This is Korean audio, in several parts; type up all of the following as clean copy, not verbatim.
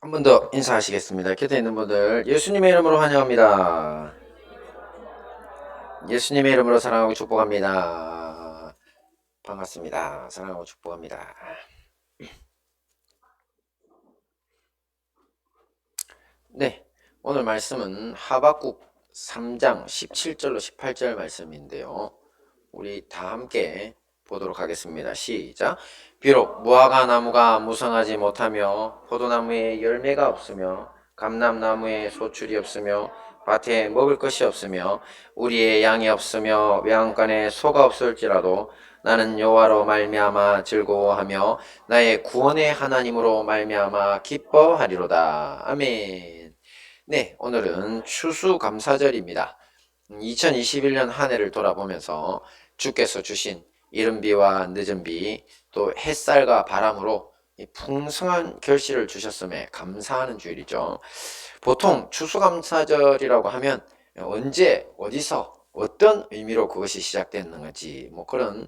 한 번 더 인사하시겠습니다. 곁에 있는 분들 예수님의 이름으로 환영합니다. 예수님의 이름으로 사랑하고 축복합니다. 반갑습니다. 사랑하고 축복합니다. 네, 오늘 말씀은 하박국 3장 17절로 18절 말씀인데요. 우리 다 함께 보도록 하겠습니다. 시작. 비록 무화과 나무가 무성하지 못하며 포도나무에 열매가 없으며 감람나무에 소출이 없으며 밭에 먹을 것이 없으며 우리의 양이 없으며 외양간에 소가 없을지라도 나는 여호와로 말미암아 즐거워하며 나의 구원의 하나님으로 말미암아 기뻐하리로다. 아멘. 네, 오늘은 추수감사절입니다. 2021년 한 해를 돌아보면서 주께서 주신 이른 비와 늦은 비, 또 햇살과 바람으로 풍성한 결실을 주셨음에 감사하는 주일이죠. 보통 추수감사절이라고 하면 언제, 어디서, 어떤 의미로 그것이 시작됐는지 뭐 그런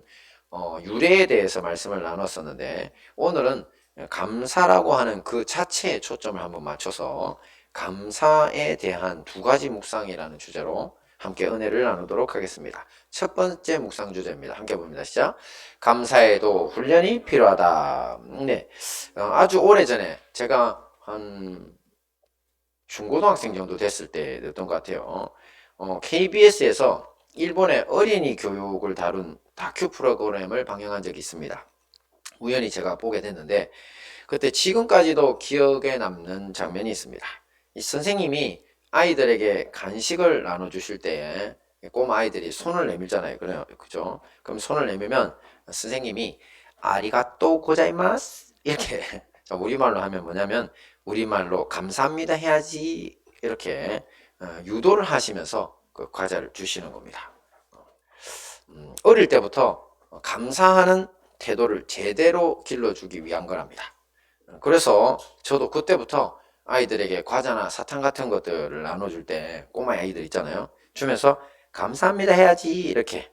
유래에 대해서 말씀을 나눴었는데, 오늘은 감사라고 하는 그 자체에 초점을 한번 맞춰서 감사에 대한 두 가지 묵상이라는 주제로 함께 은혜를 나누도록 하겠습니다. 첫 번째 묵상 주제입니다. 함께 봅니다. 시작. 감사에도 훈련이 필요하다. 네, 아주 오래전에 제가 한 중고등학생 정도 됐을 때였던 것 같아요. KBS에서 일본의 어린이 교육을 다룬 다큐 프로그램을 방영한 적이 있습니다. 우연히 제가 보게 됐는데, 그때 지금까지도 기억에 남는 장면이 있습니다. 이 선생님이 아이들에게 간식을 나눠주실 때에 꼬마 아이들이 손을 내밀잖아요. 그래요. 그죠? 그럼 손을 내밀면 선생님이 아리가또 고자이마스 이렇게 우리말로 하면 뭐냐면, 우리말로 감사합니다 해야지 이렇게 유도를 하시면서 그 과자를 주시는 겁니다. 어릴 때부터 감사하는 태도를 제대로 길러주기 위한 거랍니다. 그래서 저도 그때부터 아이들에게 과자나 사탕 같은 것들을 나눠줄 때 꼬마 아이들 있잖아요. 주면서 감사합니다 해야지 이렇게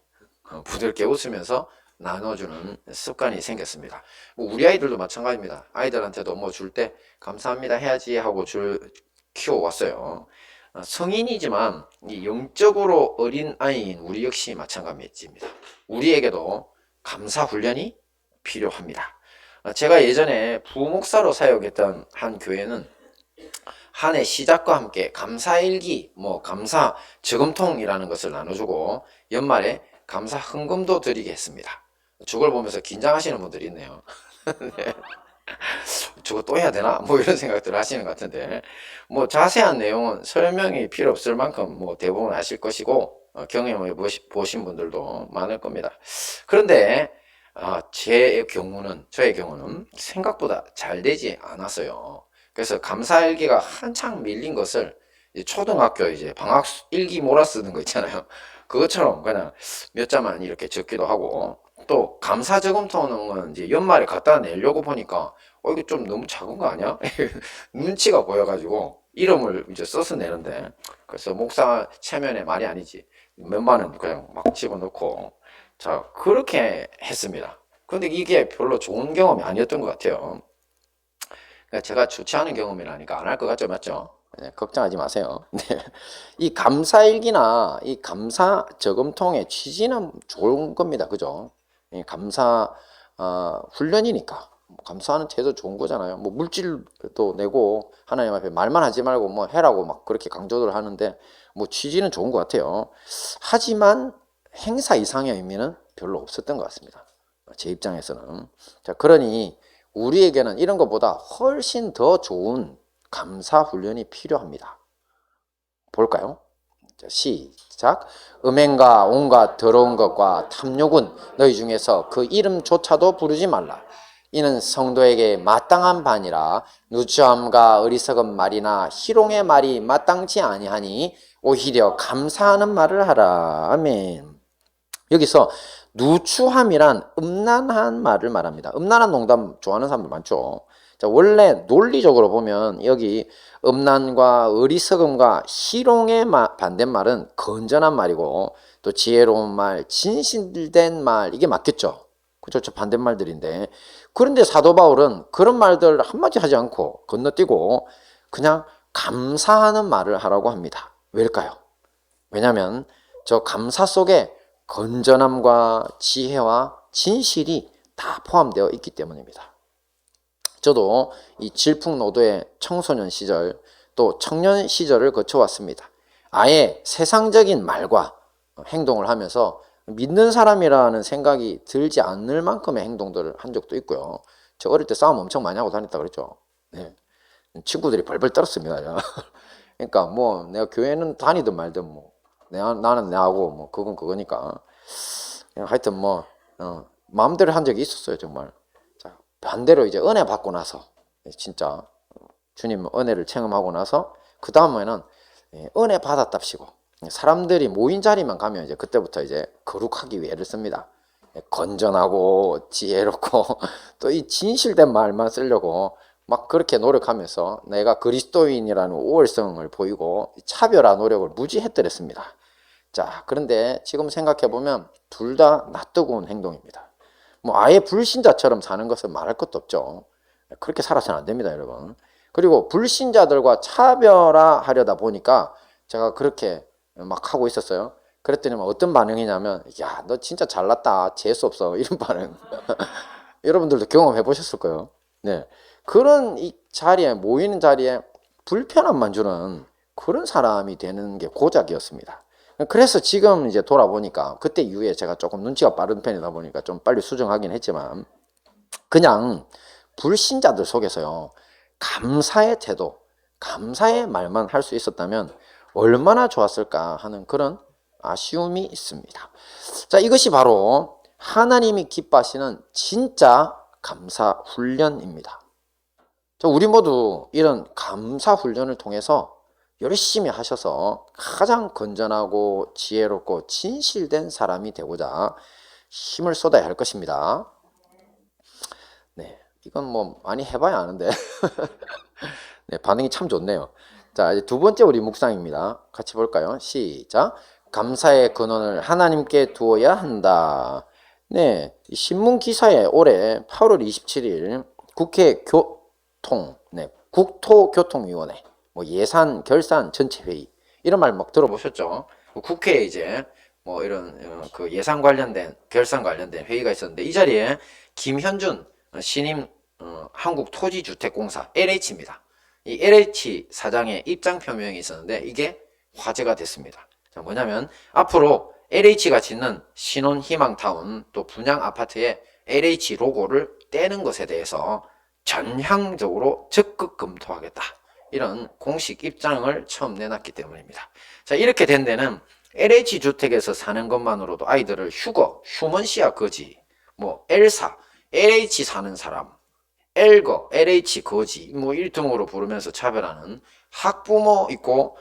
부드럽게 웃으면서 나눠주는 습관이 생겼습니다. 뭐 우리 아이들도 마찬가지입니다. 아이들한테도 뭐 줄 때 감사합니다 해야지 하고 키워왔어요. 성인이지만 이 영적으로 어린 아이인 우리 역시 마찬가지입니다. 우리에게도 감사 훈련이 필요합니다. 제가 예전에 부목사로 사역했던 한 교회는 한 해 시작과 함께 감사일기, 감사 저금통이라는 것을 나눠주고 연말에 감사 헌금도 드리게 했습니다. 저걸 보면서 긴장하시는 분들이 있네요. 네. 저거 또 해야 되나? 뭐 이런 생각들을 하시는 것 같은데, 뭐 자세한 내용은 설명이 필요 없을 만큼 뭐 대부분 아실 것이고 경험해 보신 분들도 많을 겁니다. 그런데 저의 경우는 생각보다 잘 되지 않았어요. 그래서 감사일기가 한창 밀린 것을 초등학교 이제 방학 일기 몰아 쓰는 거 있잖아요. 그것처럼 그냥 몇 자만 이렇게 적기도 하고, 또 감사 저금통은 이제 연말에 갖다 내려고 보니까 이거 좀 너무 작은 거 아니야? 눈치가 보여가지고 이름을 이제 써서 내는데, 그래서 목사 체면에 말이 아니지 몇만 원 그냥 막 집어넣고 자 그렇게 했습니다. 근데 이게 별로 좋은 경험이 아니었던 것 같아요. 그러니까 제가 좋지 않은 경험이라니까 안 할 것 같죠, 맞죠? 네, 걱정하지 마세요. 네. 이 감사일기나 이 감사 저금통의 취지는 좋은 겁니다, 그죠? 이 감사 훈련이니까 감사하는 태도 좋은 거잖아요. 뭐 물질도 내고 하나님 앞에 말만 하지 말고 뭐 해라고 막 그렇게 강조를 하는데 뭐 취지는 좋은 것 같아요. 하지만 행사 이상의 의미는 별로 없었던 것 같습니다. 제 입장에서는. 자, 그러니 우리에게는 이런 것보다 훨씬 더 좋은 감사 훈련이 필요합니다. 볼까요? 자, 시작. 음행과 온갖 더러운 것과 탐욕은 너희 중에서 그 이름조차도 부르지 말라. 이는 성도에게 마땅한 반이라. 누추함과 어리석은 말이나 희롱의 말이 마땅치 아니하니 오히려 감사하는 말을 하라. 아멘. 여기서 누추함이란 음란한 말을 말합니다. 음란한 농담 좋아하는 사람들 많죠. 자, 원래 논리적으로 보면 여기 음란과 어리석음과 희롱의 반대말은 건전한 말이고, 또 지혜로운 말, 진실된 말, 이게 맞겠죠. 그죠? 저 반대말들인데. 그런데 사도 바울은 그런 말들 한마디 하지 않고 건너뛰고 그냥 감사하는 말을 하라고 합니다. 왜일까요? 왜냐하면 저 감사 속에 건전함과 지혜와 진실이 다 포함되어 있기 때문입니다. 저도 이 질풍노도의 청소년 시절 또 청년 시절을 거쳐왔습니다. 아예 세상적인 말과 행동을 하면서 믿는 사람이라는 생각이 들지 않을 만큼의 행동들을 한 적도 있고요. 저 어릴 때 싸움 엄청 많이 하고 다녔다 그랬죠. 네. 친구들이 벌벌 떨었습니다. 그러니까 뭐 내가 교회는 다니든 말든 뭐 나는 내하고 뭐 그건 그거니까 하여튼 뭐 마음대로 한 적이 있었어요 정말. 자, 반대로 이제 은혜 받고 나서 진짜 주님 은혜를 체험하고 나서 그 다음에는 은혜 받았답시고 사람들이 모인 자리만 가면 이제 그때부터 이제 거룩하기 위해 애를 씁니다. 건전하고 지혜롭고 또 이 진실된 말만 쓰려고 막 그렇게 노력하면서 내가 그리스도인이라는 우월성을 보이고 차별화 노력을 무지 했더랬습니다. 자, 그런데 지금 생각해보면 둘 다 낯뜨거운 행동입니다. 뭐 아예 불신자처럼 사는 것은 말할 것도 없죠. 그렇게 살아서는 안 됩니다, 여러분. 그리고 불신자들과 차별화하려다 보니까 제가 그렇게 막 하고 있었어요. 그랬더니 어떤 반응이냐면, 야, 너 진짜 잘났다. 재수 없어. 이런 반응. 여러분들도 경험해 보셨을 거예요. 네. 그런 이 자리에, 모이는 자리에 불편함만 주는 그런 사람이 되는 게 고작이었습니다. 그래서 지금 이제 돌아보니까 그때 이후에 제가 조금 눈치가 빠른 편이다 보니까 좀 빨리 수정하긴 했지만 그냥 불신자들 속에서요. 감사의 태도, 감사의 말만 할 수 있었다면 얼마나 좋았을까 하는 그런 아쉬움이 있습니다. 자, 이것이 바로 하나님이 기뻐하시는 진짜 감사 훈련입니다. 자, 우리 모두 이런 감사 훈련을 통해서 열심히 하셔서 가장 건전하고 지혜롭고 진실된 사람이 되고자 힘을 쏟아야 할 것입니다. 네, 이건 뭐 많이 해봐야 아는데 네, 반응이 참 좋네요. 자, 이제 두 번째 우리 묵상입니다. 같이 볼까요? 시작. 감사의 근원을 하나님께 두어야 한다. 네, 신문 기사에 올해 8월 27일 국회 국토교통위원회 뭐 예산 결산 전체 회의 이런 말 막 들어보셨죠? 국회에 이제 뭐 이런 그 예산 관련된 결산 관련된 회의가 있었는데 이 자리에 김현준 신임 한국토지주택공사 LH입니다. 이 LH 사장의 입장 표명이 있었는데 이게 화제가 됐습니다. 자, 뭐냐면 앞으로 LH가 짓는 신혼희망타운 또 분양 아파트에 LH 로고를 떼는 것에 대해서 전향적으로 적극 검토하겠다. 이런 공식 입장을 처음 내놨기 때문입니다. 자, 이렇게 된 데는 LH 주택에서 사는 것만으로도 아이들을 휴먼시아 거지, 뭐 엘사, LH 사는 사람, 엘거, LH 거지, 뭐 일등으로 부르면서 차별하는 학부모 있고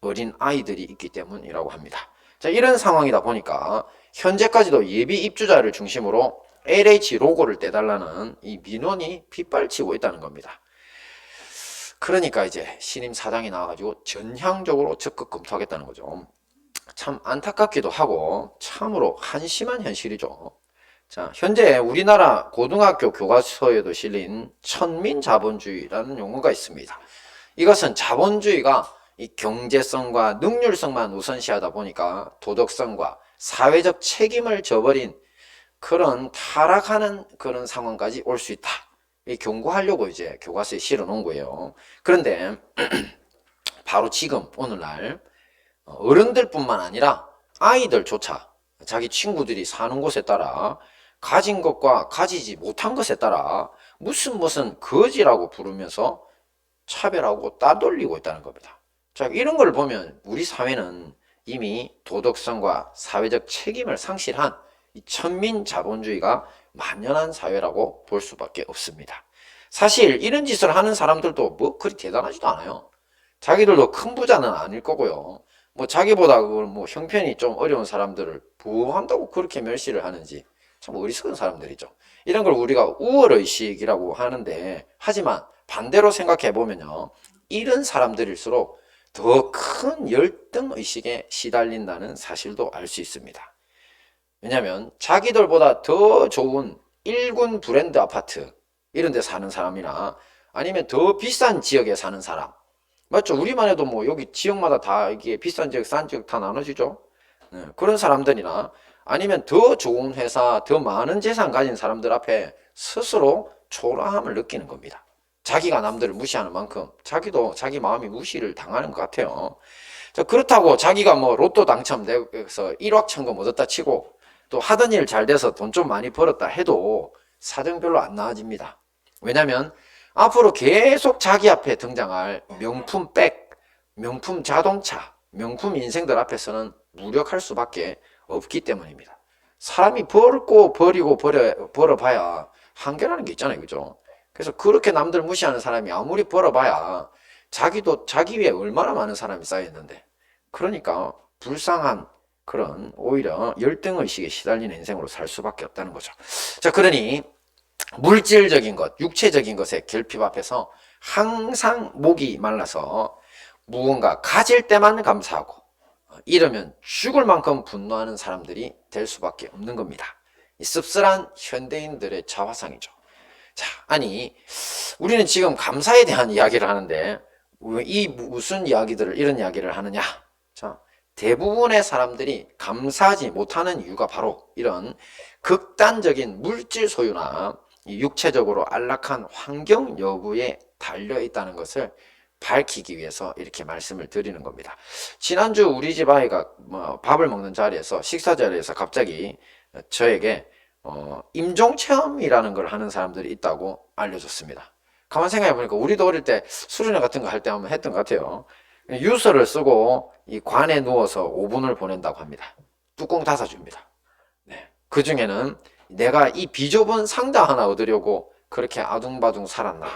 어린 아이들이 있기 때문이라고 합니다. 자, 이런 상황이다 보니까 현재까지도 예비 입주자를 중심으로 LH 로고를 떼달라는 이 민원이 빗발치고 있다는 겁니다. 그러니까 이제 신임 사장이 나와가지고 전향적으로 적극 검토하겠다는 거죠. 참 안타깝기도 하고 참으로 한심한 현실이죠. 자, 현재 우리나라 고등학교 교과서에도 실린 천민자본주의라는 용어가 있습니다. 이것은 자본주의가 이 경제성과 능률성만 우선시하다 보니까 도덕성과 사회적 책임을 저버린 그런 타락하는 그런 상황까지 올 수 있다. 이 경고하려고 이제 교과서에 실어 놓은 거예요. 그런데 바로 지금 오늘날 어른들뿐만 아니라 아이들조차 자기 친구들이 사는 곳에 따라 가진 것과 가지지 못한 것에 따라 무슨 거지라고 부르면서 차별하고 따돌리고 있다는 겁니다. 자, 이런 걸 보면 우리 사회는 이미 도덕성과 사회적 책임을 상실한 이 천민자본주의가 만연한 사회라고 볼 수밖에 없습니다. 사실 이런 짓을 하는 사람들도 뭐 그리 대단하지도 않아요. 자기들도 큰 부자는 아닐 거고요. 뭐 자기보다 뭐 형편이 좀 어려운 사람들을 보호한다고 그렇게 멸시를 하는지 참 어리석은 사람들이죠. 이런 걸 우리가 우월의식이라고 하는데 하지만 반대로 생각해 보면요. 이런 사람들일수록 더 큰 열등의식에 시달린다는 사실도 알 수 있습니다. 왜냐하면 자기들보다 더 좋은 1군 브랜드 아파트 이런 데 사는 사람이나 아니면 더 비싼 지역에 사는 사람, 맞죠? 우리만 해도 뭐 여기 지역마다 다 이게 비싼 지역, 싼 지역 다 나눠지죠. 네, 그런 사람들이나 아니면 더 좋은 회사, 더 많은 재산 가진 사람들 앞에 스스로 초라함을 느끼는 겁니다. 자기가 남들을 무시하는 만큼 자기도 자기 마음이 무시를 당하는 것 같아요. 자, 그렇다고 자기가 뭐 로또 당첨돼서 1억 천금 얻었다 치고 또 하던 일 잘 돼서 돈 좀 많이 벌었다 해도 사정 별로 안 나아집니다. 왜냐면 앞으로 계속 자기 앞에 등장할 명품 백, 명품 자동차, 명품 인생들 앞에서는 무력할 수밖에 없기 때문입니다. 사람이 벌고 버리고 벌어봐야 한계라는 게 있잖아요. 그죠? 그래서 그렇게 남들 무시하는 사람이 아무리 벌어봐야 자기도 자기 위에 얼마나 많은 사람이 쌓여있는데, 그러니까 불쌍한 그런 오히려 열등의식에 시달리는 인생으로 살 수밖에 없다는 거죠. 자, 그러니 물질적인 것, 육체적인 것에 결핍 앞에서 항상 목이 말라서 무언가 가질 때만 감사하고 이러면 죽을 만큼 분노하는 사람들이 될 수밖에 없는 겁니다. 이 씁쓸한 현대인들의 자화상이죠. 자, 아니 우리는 지금 감사에 대한 이야기를 하는데 왜 이 무슨 이야기들을 이런 이야기를 하느냐? 자, 대부분의 사람들이 감사하지 못하는 이유가 바로 이런 극단적인 물질 소유나 육체적으로 안락한 환경 여부에 달려 있다는 것을 밝히기 위해서 이렇게 말씀을 드리는 겁니다. 지난주 우리 집 아이가 밥을 먹는 자리에서, 식사 자리에서 갑자기 저에게 임종체험이라는 걸 하는 사람들이 있다고 알려줬습니다. 가만 생각해 보니까 우리도 어릴 때 수련회 같은 거 할 때 한번 했던 것 같아요. 유서를 쓰고 이 관에 누워서 5분을 보낸다고 합니다. 뚜껑 닫아줍니다. 네. 그 중에는 내가 이 비좁은 상자 하나 얻으려고 그렇게 아둥바둥 살았나,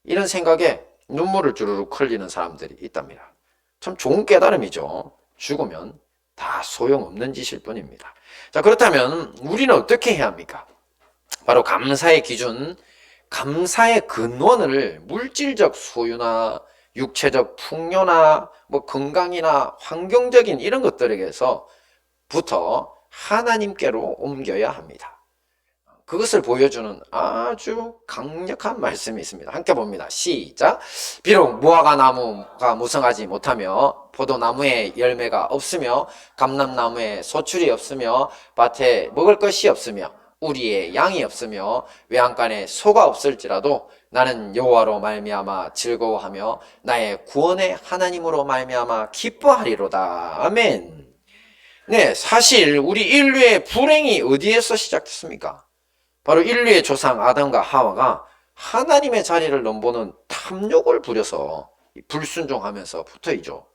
이런 생각에 눈물을 주르륵 흘리는 사람들이 있답니다. 참 좋은 깨달음이죠. 죽으면 다 소용없는 짓일 뿐입니다. 자, 그렇다면 우리는 어떻게 해야 합니까? 바로 감사의 기준, 감사의 근원을 물질적 소유나 육체적 풍요나 뭐 건강이나 환경적인 이런 것들에게서부터 하나님께로 옮겨야 합니다. 그것을 보여주는 아주 강력한 말씀이 있습니다. 함께 봅니다. 시작. 비록 무화과 나무가 무성하지 못하며 포도나무에 열매가 없으며 감람나무에 소출이 없으며 밭에 먹을 것이 없으며 우리의 양이 없으며 외양간에 소가 없을지라도 나는 여호와로 말미암아 즐거워하며 나의 구원의 하나님으로 말미암아 기뻐하리로다. 아멘. 네, 사실 우리 인류의 불행이 어디에서 시작됐습니까? 바로 인류의 조상 아담과 하와가 하나님의 자리를 넘보는 탐욕을 부려서 불순종하면서부터이죠.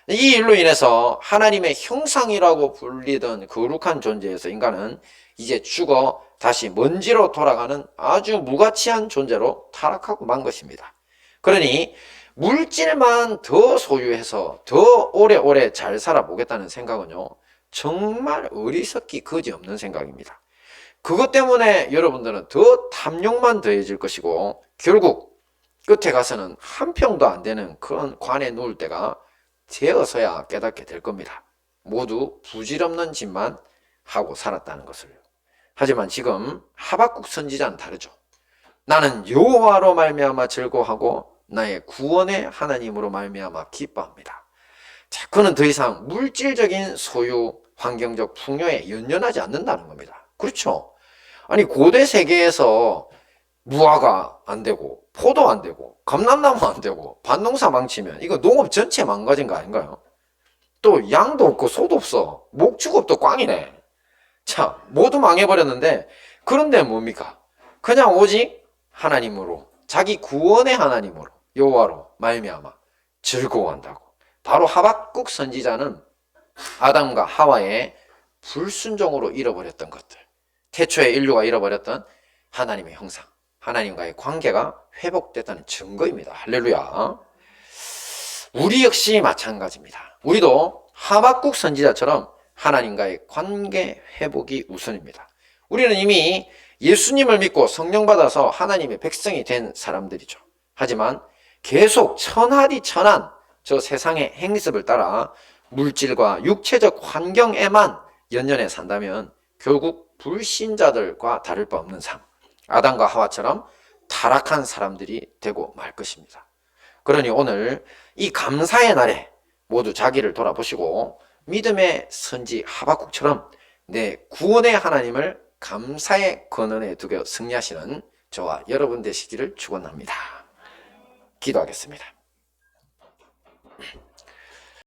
이 일로 인해서 하나님의 형상이라고 불리던 거룩한 존재에서 인간은 이제 죽어 다시 먼지로 돌아가는 아주 무가치한 존재로 타락하고 만 것입니다. 그러니 물질만 더 소유해서 더 오래오래 잘 살아보겠다는 생각은요, 정말 어리석기 그지없는 생각입니다. 그것 때문에 여러분들은 더 탐욕만 더해질 것이고 결국 끝에 가서는 한 평도 안 되는 그런 관에 누울 때가 되어서야 깨닫게 될 겁니다. 모두 부질없는 짓만 하고 살았다는 것을요. 하지만 지금 하박국 선지자는 다르죠. 나는 여호와로 말미암아 즐거워하고 나의 구원의 하나님으로 말미암아 기뻐합니다. 자, 그는 더 이상 물질적인 소유, 환경적 풍요에 연연하지 않는다는 겁니다. 그렇죠? 아니 고대 세계에서 무화과 안 되고 포도 안 되고 감람나무 안 되고 밭농사 망치면 이거 농업 전체 망가진 거 아닌가요? 또 양도 없고 소도 없어. 목축업도 꽝이네. 자, 모두 망해버렸는데 그런데 뭡니까? 그냥 오직 하나님으로, 자기 구원의 하나님으로 여호와로 말미암아 즐거워한다고. 바로 하박국 선지자는 아담과 하와의 불순종으로 잃어버렸던 것들, 태초에 인류가 잃어버렸던 하나님의 형상, 하나님과의 관계가 회복됐다는 증거입니다. 할렐루야. 우리 역시 마찬가지입니다. 우리도 하박국 선지자처럼 하나님과의 관계 회복이 우선입니다. 우리는 이미 예수님을 믿고 성령 받아서 하나님의 백성이 된 사람들이죠. 하지만 계속 천하디천한 저 세상의 행습을 따라 물질과 육체적 환경에만 연연해 산다면 결국 불신자들과 다를 바 없는 삶, 아담과 하와처럼 타락한 사람들이 되고 말 것입니다. 그러니 오늘 이 감사의 날에 모두 자기를 돌아보시고 믿음의 선지 하박국처럼 내 구원의 하나님을 감사의 근원에 두고 승리하시는 저와 여러분 되시기를 축원합니다. 기도하겠습니다.